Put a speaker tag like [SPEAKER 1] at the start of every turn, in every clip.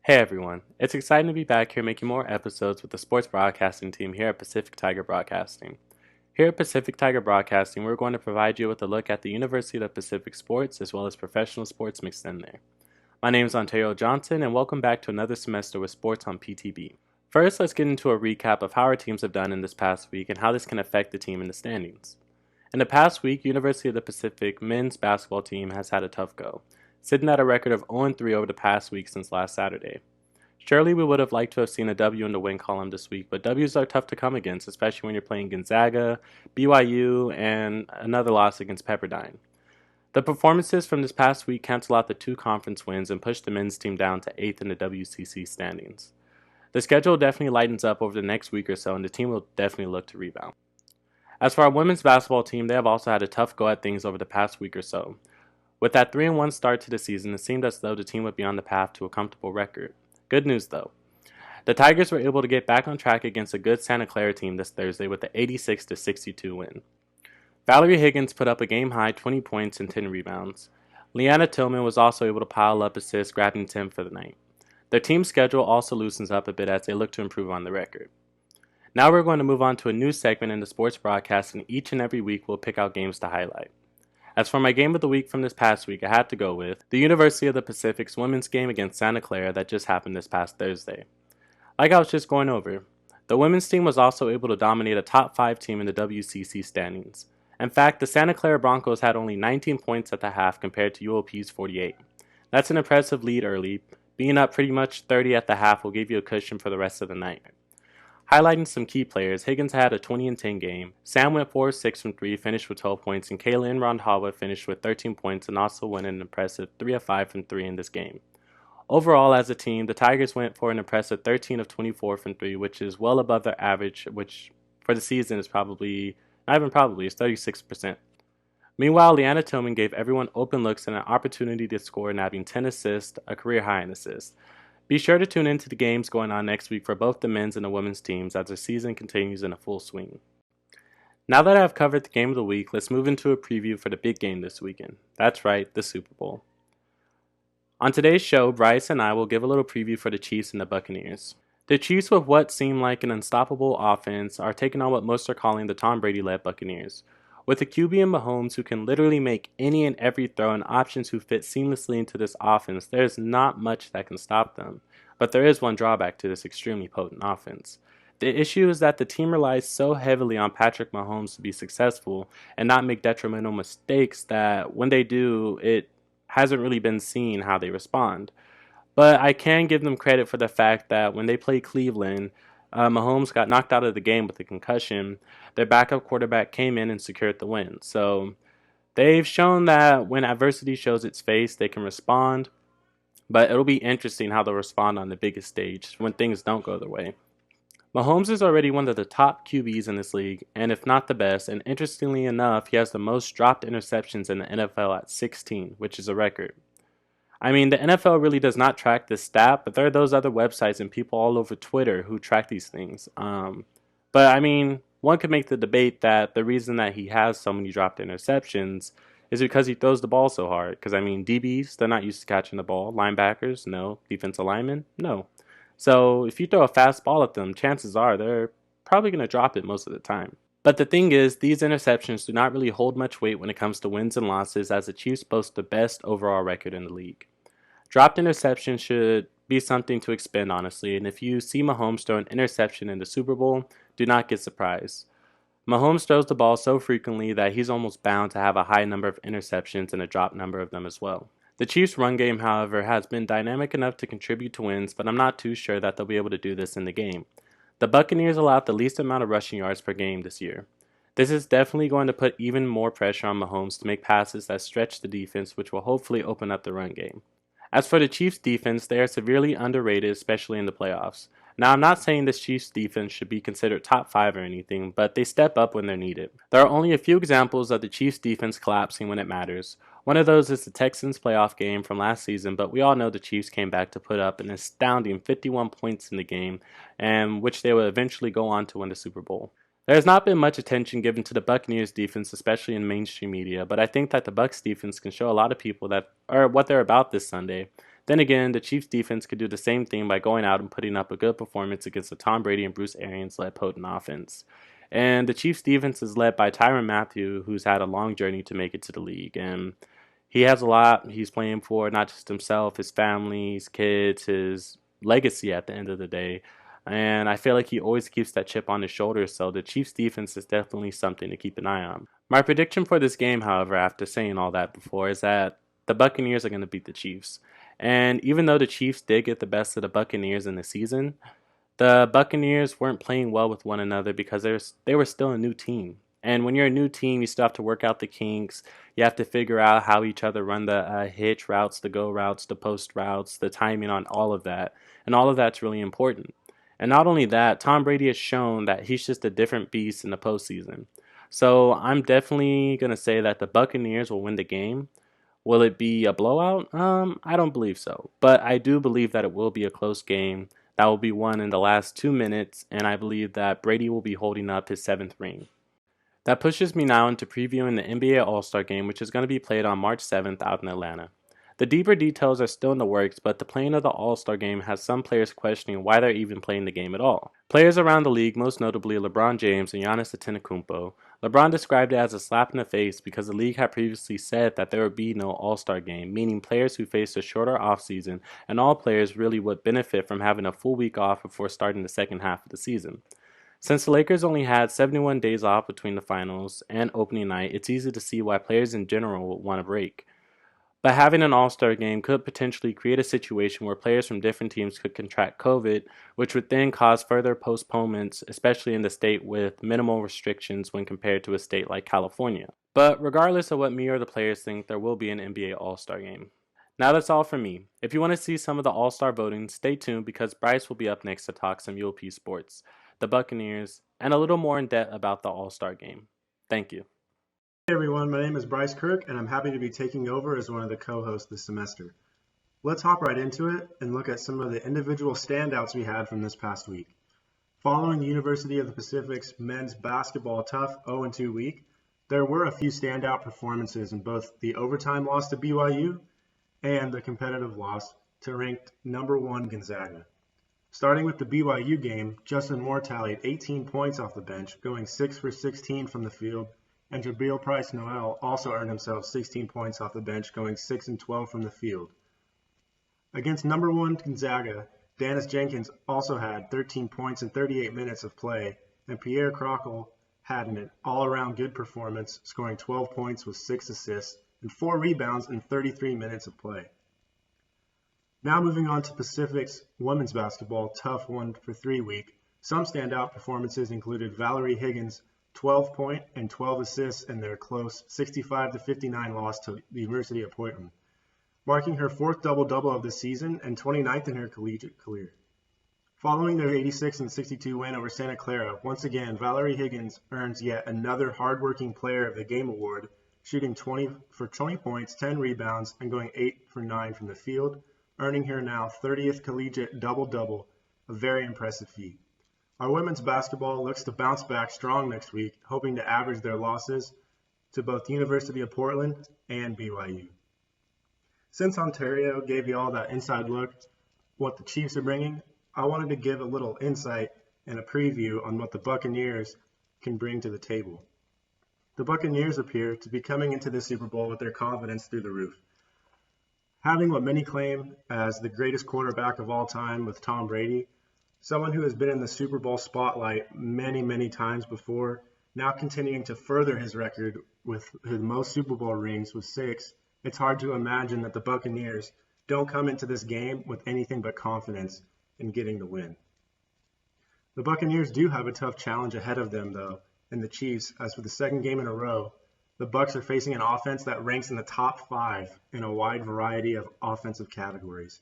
[SPEAKER 1] Hey everyone, it's exciting to be back here making more episodes with the sports broadcasting team here at Pacific Tiger Broadcasting. Here at Pacific Tiger Broadcasting, we're going to provide you with a look at the University of the Pacific sports as well as professional sports mixed in there. My name is Ontario Johnson and welcome back to another semester with sports on PTB. First, let's get into a recap of how our teams have done in this past week and how this can affect the team in the standings. In the past week, University of the Pacific men's basketball team has had a tough go, sitting at a record of 0-3 over the past week since last Saturday. Surely we would have liked to have seen a W in the win column this week, but W's are tough to come against, especially when you're playing Gonzaga, BYU, and another loss against Pepperdine. The performances from this past week cancel out the two conference wins and push the men's team down to 8th in the WCC standings. The schedule definitely lightens up over the next week or so, and the team will definitely look to rebound. As for our women's basketball team, they have also had a tough go at things over the past week or so. With that 3-1 start to the season, it seemed as though the team would be on the path to a comfortable record. Good news though. The Tigers were able to get back on track against a good Santa Clara team this Thursday with an 86-62 win. Valerie Higgins put up a game-high 20 points and 10 rebounds. Leanna Tillman was also able to pile up assists, grabbing 10 for the night. Their team schedule also loosens up a bit as they look to improve on the record. Now we're going to move on to a new segment in the sports broadcast, and each and every week we'll pick out games to highlight. As for my game of the week from this past week, I had to go with the University of the Pacific's women's game against Santa Clara that just happened this past Thursday. Like I was just going over, the women's team was also able to dominate a top 5 team in the WCC standings. In fact, the Santa Clara Broncos had only 19 points at the half compared to UOP's 48. That's an impressive lead early. Being up pretty much 30 at the half will give you a cushion for the rest of the night. Highlighting some key players, Higgins had a 20-10 game. Sam went 4-6 from 3, finished with 12 points, and Kaylin Rondhawa finished with 13 points and also went an impressive 3-5 from 3 in this game. Overall, as a team, the Tigers went for an impressive 13 of 24 from 3, which is well above their average, which for the season is probably, not even probably, is 36%. Meanwhile, Leanna Tillman gave everyone open looks and an opportunity to score, nabbing 10 assists, a career high in assists. Be sure to tune into the games going on next week for both the men's and the women's teams as the season continues in a full swing. Now that I've covered the game of the week, let's move into a preview for the big game this weekend. That's right, the Super Bowl. On today's show, Bryce and I will give a little preview for the Chiefs and the Buccaneers. The Chiefs, with what seem like an unstoppable offense, are taking on what most are calling the Tom Brady-led Buccaneers. With a QB in Mahomes who can literally make any and every throw and options who fit seamlessly into this offense, there is not much that can stop them. But there is one drawback to this extremely potent offense. The issue is that the team relies so heavily on Patrick Mahomes to be successful and not make detrimental mistakes that when they do, it hasn't really been seen how they respond. But I can give them credit for the fact that when they played Cleveland, Mahomes got knocked out of the game with a concussion. Their backup quarterback came in and secured the win. So they've shown that when adversity shows its face, they can respond. But it'll be interesting how they'll respond on the biggest stage when things don't go their way. Mahomes is already one of the top QBs in this league, and if not the best, and interestingly enough, he has the most dropped interceptions in the NFL at 16, which is a record. I mean, the NFL really does not track this stat, but there are those other websites and people all over Twitter who track these things. But I mean, one could make the debate that the reason that he has so many dropped interceptions is because he throws the ball so hard. Because I mean, DBs, they're not used to catching the ball. Linebackers, no. Defensive linemen, no. So if you throw a fast ball at them, chances are they're probably going to drop it most of the time. But the thing is, these interceptions do not really hold much weight when it comes to wins and losses, as the Chiefs boast the best overall record in the league. Dropped interception should be something to expend, honestly, and if you see Mahomes throw an interception in the Super Bowl, do not get surprised. Mahomes throws the ball so frequently that he's almost bound to have a high number of interceptions and a drop number of them as well. The Chiefs' run game, however, has been dynamic enough to contribute to wins, but I'm not too sure that they'll be able to do this in the game. The Buccaneers allowed the least amount of rushing yards per game this year. This is definitely going to put even more pressure on Mahomes to make passes that stretch the defense, which will hopefully open up the run game. As for the Chiefs' defense, they are severely underrated, especially in the playoffs. Now, I'm not saying this Chiefs defense should be considered top 5 or anything, but they step up when they're needed. There are only a few examples of the Chiefs defense collapsing when it matters. One of those is the Texans playoff game from last season, but we all know the Chiefs came back to put up an astounding 51 points in the game, and which they would eventually go on to win the Super Bowl. There has not been much attention given to the Buccaneers defense, especially in mainstream media, but I think that the Bucs defense can show a lot of people that are what they're about this Sunday. Then again, the Chiefs defense could do the same thing by going out and putting up a good performance against the Tom Brady and Bruce Arians-led potent offense. And the Chiefs defense is led by Tyrann Mathieu, who's had a long journey to make it to the league. And he has a lot he's playing for, not just himself, his family, his kids, his legacy at the end of the day. And I feel like he always keeps that chip on his shoulder, so the Chiefs defense is definitely something to keep an eye on. My prediction for this game, however, after saying all that before, is that the Buccaneers are going to beat the Chiefs. And even though the Chiefs did get the best of the Buccaneers in the season, the Buccaneers weren't playing well with one another because they were still a new team. And when you're a new team, you still have to work out the kinks. You have to figure out how each other run the hitch routes, the go routes, the post routes, the timing on all of that. And all of that's really important. And not only that, Tom Brady has shown that he's just a different beast in the postseason. So I'm definitely going to say that the Buccaneers will win the game. Will it be a blowout? I don't believe so. But I do believe that it will be a close game that will be won in the last 2 minutes, and I believe that Brady will be holding up his seventh ring. That pushes me now into previewing the NBA All-Star Game, which is going to be played on March 7th out in Atlanta. The deeper details are still in the works, but the playing of the All-Star Game has some players questioning why they're even playing the game at all. Players around the league, most notably LeBron James and Giannis Antetokounmpo, LeBron described it as a slap in the face because the league had previously said that there would be no All-Star Game, meaning players who faced a shorter offseason and all players really would benefit from having a full week off before starting the second half of the season. Since the Lakers only had 71 days off between the finals and opening night, it's easy to see why players in general would want a break. But having an All-Star game could potentially create a situation where players from different teams could contract COVID, which would then cause further postponements, especially in the state with minimal restrictions when compared to a state like California. But regardless of what me or the players think, there will be an NBA All-Star game. Now that's all from me. If you want to see some of the All-Star voting, stay tuned because Bryce will be up next to talk some UOP sports, the Buccaneers, and a little more in depth about the All-Star game. Thank you.
[SPEAKER 2] Hey everyone, my name is Bryce Kirk and I'm happy to be taking over as one of the co-hosts this semester. Let's hop right into it and look at some of the individual standouts we had from this past week. Following the University of the Pacific's men's basketball tough 0-2 week, there were a few standout performances in both the overtime loss to BYU and the competitive loss to ranked number 1 Gonzaga. Starting with the BYU game, Justin Moore tallied 18 points off the bench, going 6 for 16 from the field, and Jabril Price-Noel also earned himself 16 points off the bench, going 6 and 12 from the field. Against number 1 Gonzaga, Dennis Jenkins also had 13 points in 38 minutes of play, and Pierre Crockle had an all-around good performance, scoring 12 points with 6 assists and 4 rebounds in 33 minutes of play. Now moving on to Pacific's women's basketball tough 1-for-3 week, some standout performances included Valerie Higgins' 12-point and 12 assists in their close 65-59 loss to the University of Portland, marking her 4th double-double of the season and 29th in her collegiate career. Following their 86-62 win over Santa Clara, once again, Valerie Higgins earns yet another hard-working Player of the Game award, shooting 20 points, 10 rebounds, and going 8 for 9 from the field, earning her now 30th collegiate double-double, a very impressive feat. Our women's basketball looks to bounce back strong next week, hoping to average their losses to both the University of Portland and BYU. Since Ontario gave you all that inside look what the Chiefs are bringing, I wanted to give a little insight and a preview on what the Buccaneers can bring to the table. The Buccaneers appear to be coming into the Super Bowl with their confidence through the roof. Having what many claim as the greatest quarterback of all time with Tom Brady, someone who has been in the Super Bowl spotlight many times before, now continuing to further his record with his most Super Bowl rings with 6, it's hard to imagine that the Buccaneers don't come into this game with anything but confidence in getting the win. The Buccaneers do have a tough challenge ahead of them, though, in the Chiefs, as for the second game in a row, the Bucs are facing an offense that ranks in the top 5 in a wide variety of offensive categories.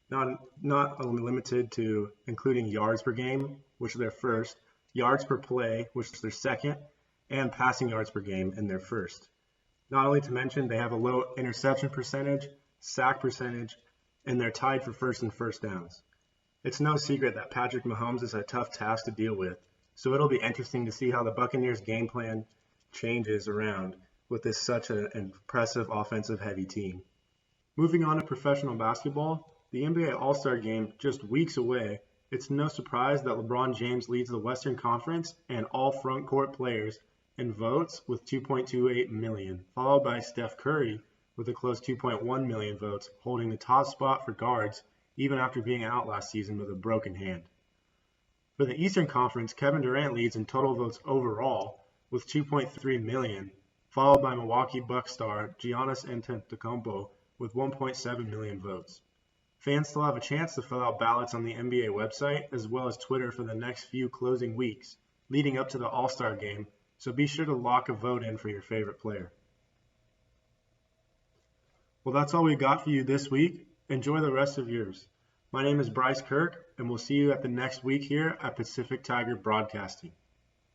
[SPEAKER 2] Not limited to including yards per game, which is their first, yards per play, which is their second, and passing yards per game in their first. Not only to mention they have a low interception percentage, sack percentage, and they're tied for first in first downs. It's no secret that Patrick Mahomes is a tough task to deal with, so it'll be interesting to see how the Buccaneers' game plan changes around with this such an impressive offensive heavy team. Moving on to professional basketball, the NBA All-Star Game just weeks away. It's no surprise that LeBron James leads the Western Conference and all front court players in votes with 2.28 million, followed by Steph Curry with a close 2.1 million votes, holding the top spot for guards even after being out last season with a broken hand. For the Eastern Conference, Kevin Durant leads in total votes overall with 2.3 million, followed by Milwaukee Bucks star Giannis Antetokounmpo with 1.7 million votes. Fans still have a chance to fill out ballots on the NBA website as well as Twitter for the next few closing weeks leading up to the All-Star Game, so be sure to lock a vote in for your favorite player. Well, that's all we got for you this week. Enjoy the rest of yours. My name is Bryce Kirk, and we'll see you at the next week here at Pacific Tiger Broadcasting.